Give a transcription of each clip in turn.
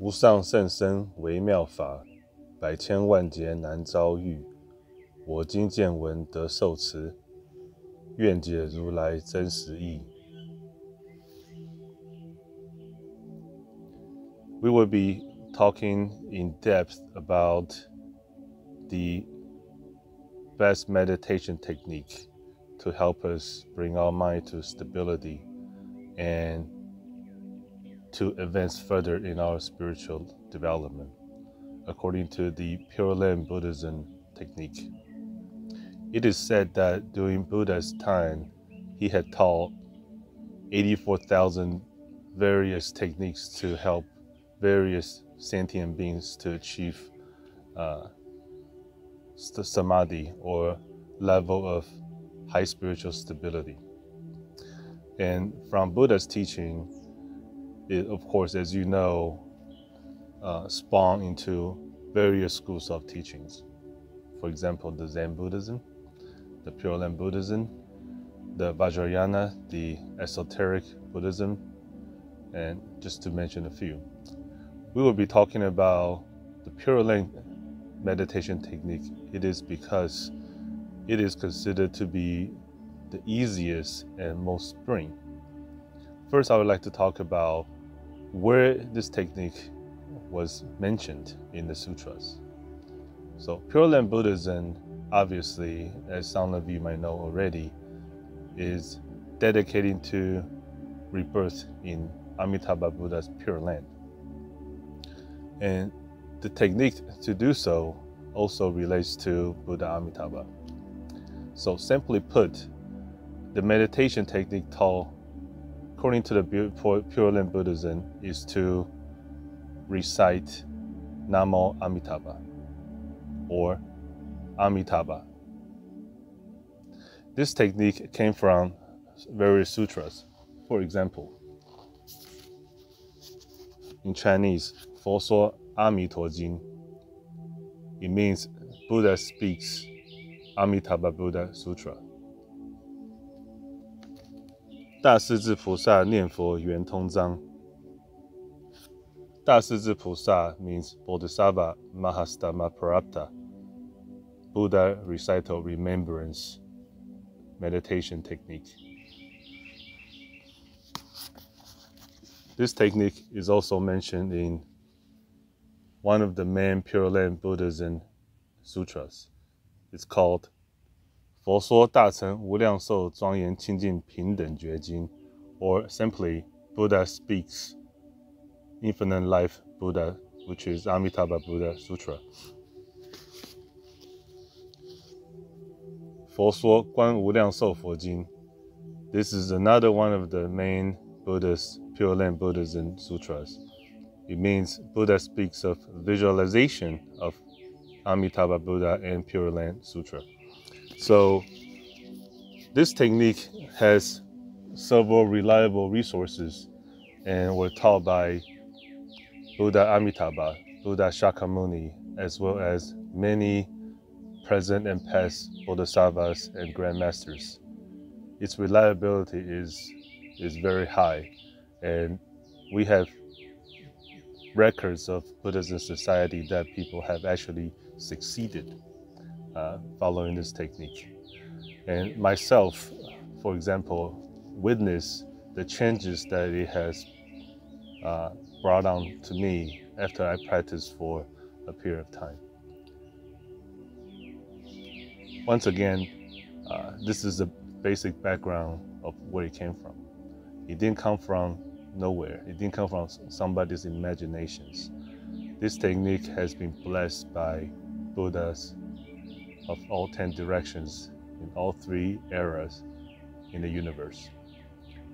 无上甚深微妙法，百千万劫难遭遇。我今见闻得受持，愿解如来真实义。We will be talking in depth about the best meditation technique to help us bring our mind to stability and to advance further in our spiritual development, according to the Pure Land Buddhism technique. It is said that during Buddha's time, he had taught 84,000 various techniques to help various sentient beings to achieve Samadhi, or level of high spiritual stability. And from Buddha's teaching, it, of course, as you know, spawned into various schools of teachings. For example, the Zen Buddhism, the Pure Land Buddhism, the Vajrayana, the esoteric Buddhism, and just to mention a few. We will be talking about the Pure Land meditation technique. It is because it is considered to be the easiest and most spring. First, I would like to talk about where this technique was mentioned in the sutras. So Pure Land Buddhism, obviously, as some of you might know already, is dedicating to rebirth in Amitabha Buddha's Pure Land. And the technique to do so also relates to Buddha Amitabha. So simply put, the meditation technique taught according to the Pure Land Buddhism is to recite Namo Amitabha or Amitabha. This technique came from various sutras. For example, in Chinese, 佛说阿弥陀经. It means Buddha speaks Amitabha Buddha Sutra. 大势至菩萨念佛圆通章. 大势至菩萨 means Bodhisattva Mahastamaprapta, Buddha Recital Remembrance meditation technique. This technique is also mentioned in one of the main Pure Land Buddhism sutras. It's called 佛说大乘无量寿庄严清净平等觉经, or simply Buddha speaks Infinite Life Buddha, which is Amitabha Buddha Sutra. 佛说观无量寿佛经. This is another one of the main Buddhist Pure Land Buddhism sutras. It means Buddha speaks of visualization of Amitabha Buddha and Pure Land Sutra. So this technique has several reliable resources and were taught by Buddha Amitabha, Buddha Shakyamuni, as well as many present and past bodhisattvas and grandmasters. Its reliability is very high, and we have records of Buddhism society that people have actually succeeded following this technique. And myself, for example, witnessed the changes that it has brought on to me after I practiced for a period of time. Once again, this is the basic background of where it came from. It didn't come from nowhere. It didn't come from somebody's imaginations. This technique has been blessed by Buddhas of all 10 directions in all 3 eras in the universe.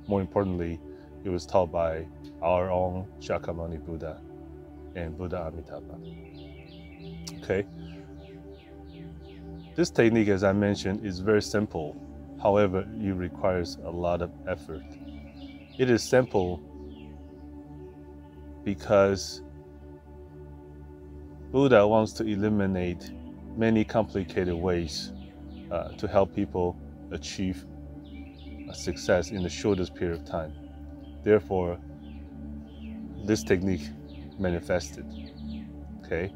More importantly, it was taught by our own Shakyamuni Buddha and Buddha Amitabha. Okay. This technique, as I mentioned, is very simple. However, it requires a lot of effort. It is simple because Buddha wants to eliminate many complicated ways to help people achieve success in the shortest period of time. Therefore, this technique manifested. Okay,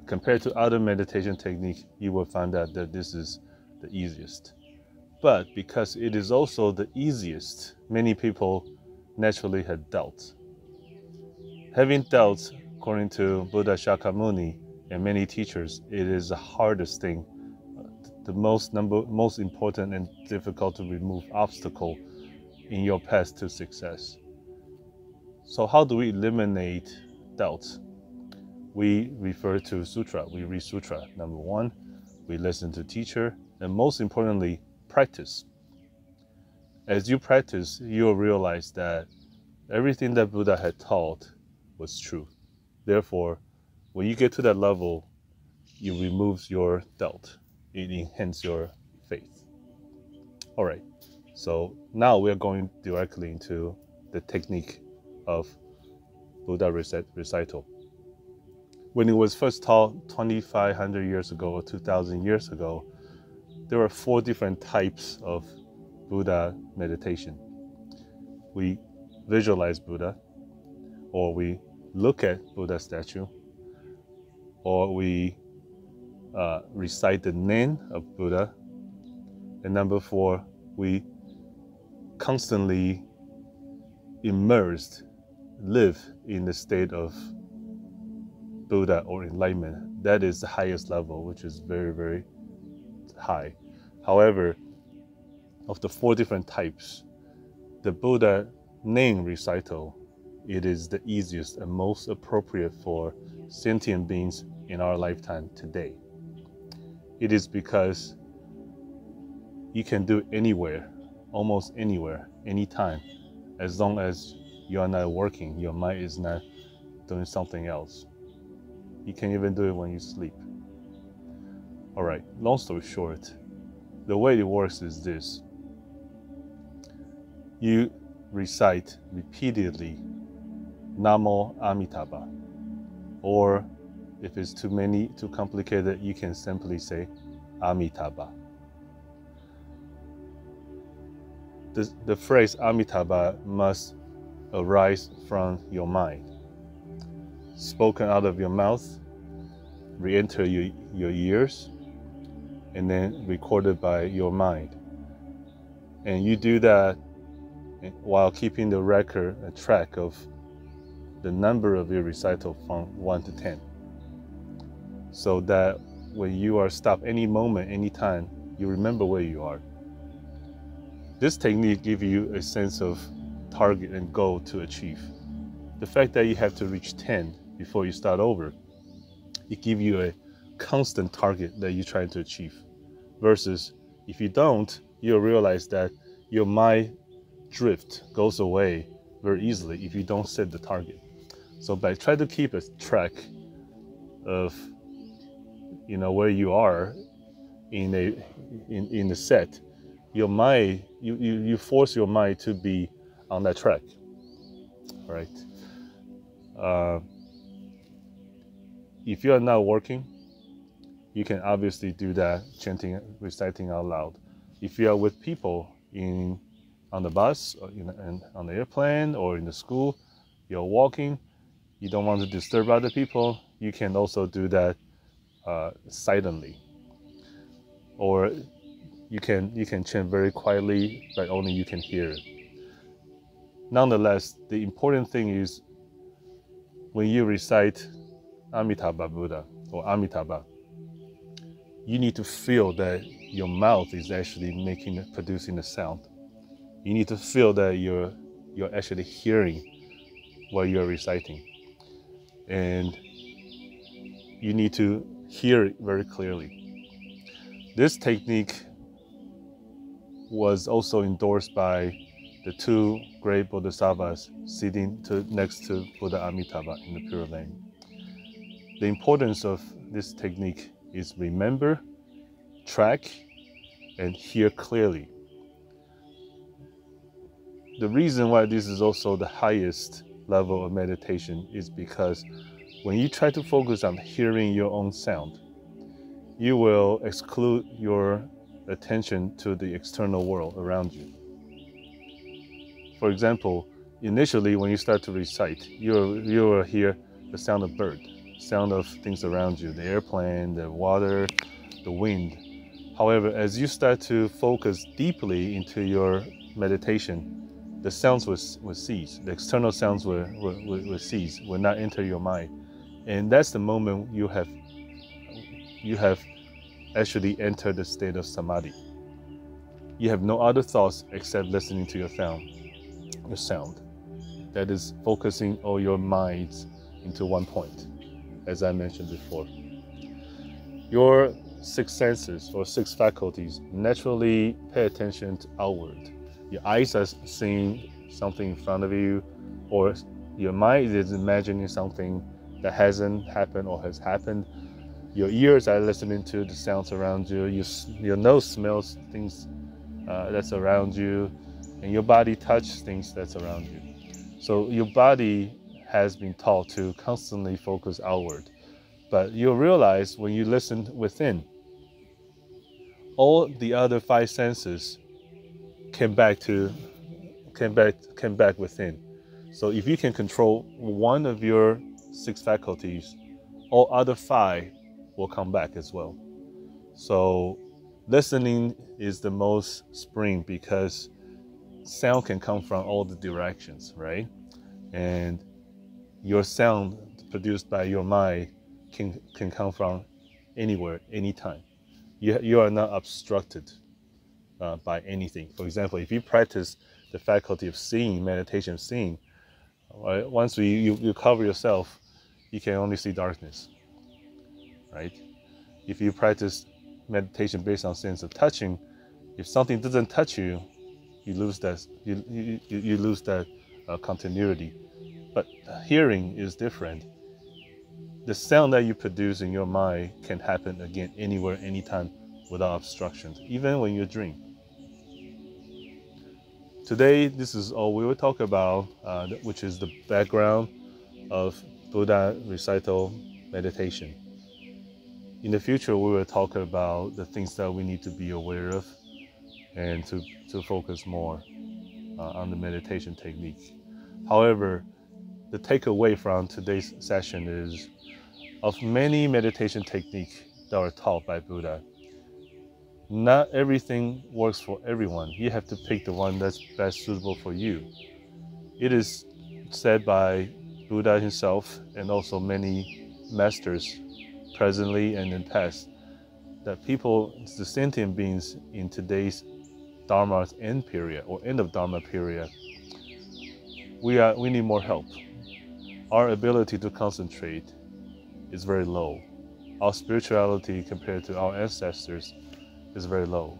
compared to other meditation techniques, you will find out that this is the easiest. But because it is also the easiest, many people naturally have doubts. Having doubts, according to Buddha Shakyamuni and many teachers, it is the hardest thing, the most important and difficult to remove obstacle in your path to success. So how do we eliminate doubts? We refer to sutra, we read sutra. Number one, we listen to teacher, and most importantly, practice. As you practice, you'll realize that everything that Buddha had taught was true. Therefore, when you get to that level, you remove your doubt. It enhances your faith. All right, so now we're going directly into the technique of Buddha Recital. When it was first taught 2,500 years ago or 2,000 years ago, there were 4 different types of Buddha meditation. We visualize Buddha, or we look at Buddha statue, or we recite the name of Buddha, and number 4, we constantly live in the state of Buddha or enlightenment. That is the highest level, which is very, very high. However, of the 4 different types, the Buddha name recital, it is the easiest and most appropriate for sentient beings in our lifetime today. It is because you can do it anywhere, almost anywhere, anytime, as long as you are not working, your mind is not doing something else. You can even do it when you sleep. All right, long story short, the way it works is this. You recite repeatedly Namo Amitabha, or if it's too complicated, you can simply say Amitabha. The phrase Amitabha must arise from your mind, spoken out of your mouth, re-enter your ears, and then recorded by your mind. And you do that while keeping the record, a track of the number of your recital from 1 to 10. So that when you are stopped any moment, anytime, you remember where you are. This technique gives you a sense of target and goal to achieve. The fact that you have to reach 10 before you start over, it gives you a constant target that you're trying to achieve. Versus if you don't, you'll realize that your mind drift goes away very easily if you don't set the target. So by trying to keep a track of where you are in the set, your mind, you force your mind to be on that track. All right. If you are not working, you can obviously do that, chanting, reciting out loud. If you are with people on the bus, or on the airplane, or in the school, you're walking, you don't want to disturb other people, you can also do that silently. Or you can chant very quietly, but only you can hear it. Nonetheless, the important thing is when you recite Amitabha Buddha or Amitabha, you need to feel that your mouth is actually producing a sound. You need to feel that you're actually hearing what you're reciting. And you need to hear it very clearly. This technique was also endorsed by the 2 great bodhisattvas sitting next to Buddha Amitabha in the Pure Land. The importance of this technique is remember, track, and hear clearly. The reason why this is also the highest level of meditation is because when you try to focus on hearing your own sound, you will exclude your attention to the external world around you. For example, initially, when you start to recite, you will hear the sound of bird, sound of things around you, the airplane, the water, the wind. However, as you start to focus deeply into your meditation, the sounds will cease. The external sounds will cease, will not enter your mind. And that's the moment you have actually entered the state of Samadhi. You have no other thoughts except listening to your sound. That is focusing all your minds into one point, as I mentioned before. Your six senses or six faculties naturally pay attention to outward. Your eyes are seeing something in front of you, or your mind is imagining something that hasn't happened or has happened. Your ears are listening to the sounds around you. Your nose smells things that's around you, and your body touches things that's around you. So your body has been taught to constantly focus outward. But you'll realize when you listen within, all the other five senses came back within. So if you can control one of your six faculties, all other five will come back as well. So listening is the most spring, because sound can come from all the directions, right? And your sound produced by your mind can come from anywhere, anytime. You are not obstructed by anything. For example, if you practice the faculty of seeing, meditation of seeing, right, once you cover yourself, you can only see darkness, right? If you practice meditation based on sense of touching, if something doesn't touch you, you lose that you lose that continuity. But hearing is different. The sound that you produce in your mind can happen again anywhere, anytime, without obstructions, even when you dream. Today, this is all we will talk about, which is the background of Buddha Recital Meditation. In the future, we will talk about the things that we need to be aware of and to focus more on the meditation technique. However, the takeaway from today's session is, of many meditation techniques that are taught by Buddha, not everything works for everyone. You have to pick the one that's best suitable for you. It is said by Buddha himself and also many masters presently and in past, that people, the sentient beings in today's Dharma's end period or end of Dharma period, we need more help. Our ability to concentrate is very low. Our spirituality compared to our ancestors is very low.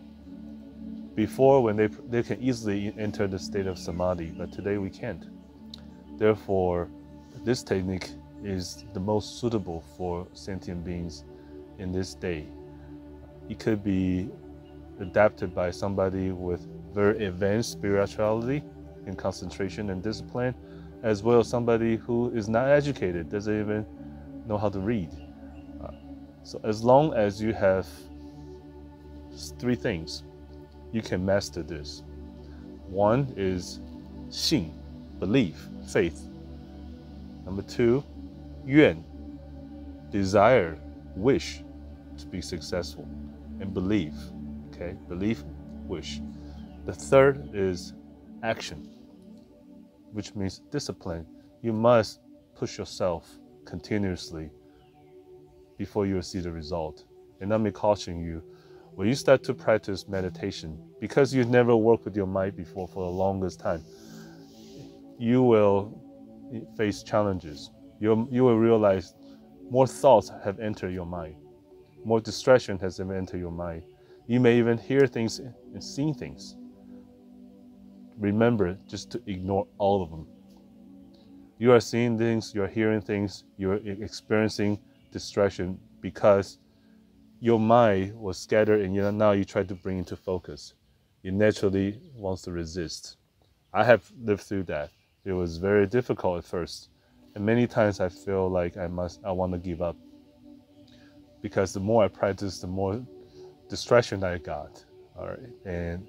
Before, when they can easily enter the state of Samadhi, but today we can't. Therefore, this technique is the most suitable for sentient beings in this day. It could be adapted by somebody with very advanced spirituality and concentration and discipline, as well as somebody who is not educated, doesn't even know how to read. So as long as you have three things, you can master this. One is 信, belief, faith. Number two, 愿, desire, wish to be successful, and belief. Okay, belief, wish. The third is action, which means discipline. You must push yourself continuously before you will see the result. And let me caution you, when you start to practice meditation, because you've never worked with your mind before for the longest time, you will face challenges. You will realize more thoughts have entered your mind. More distraction has entered your mind. You may even hear things and see things. Remember just to ignore all of them. You are seeing things, you are hearing things, you are experiencing distraction because your mind was scattered and now you try to bring it to focus. It naturally wants to resist. I have lived through that. It was very difficult at first. And many times I feel like I want to give up. Because the more I practice, the more distraction I got. All right. And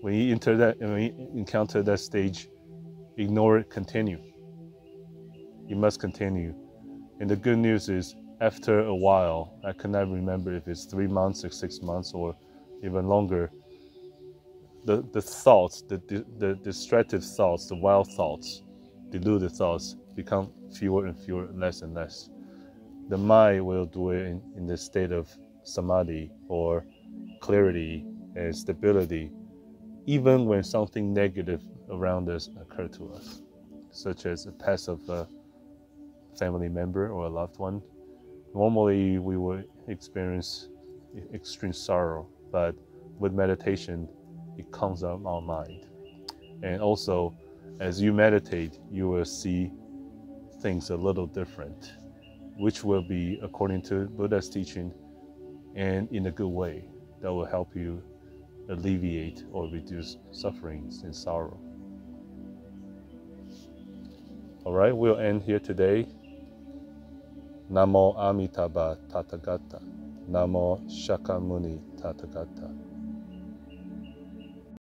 when you encounter that stage, ignore it, continue. You must continue. And the good news is, after a while, I cannot remember if it's 3 months or 6 months or even longer, the thoughts, the distracted thoughts, the wild thoughts, deluded thoughts become fewer and fewer, less and less. The mind will do it in the state of Samadhi or clarity and stability, even when something negative around us occurs to us, such as a pass of a family member or a loved one. Normally, we will experience extreme sorrow, but with meditation, it comes out of our mind. And also, as you meditate, you will see things a little different, which will be according to Buddha's teaching and in a good way that will help you alleviate or reduce sufferings and sorrow. All right, we'll end here today. Namo Amitabha Tathagata. Namo Shakyamuni Tathagata.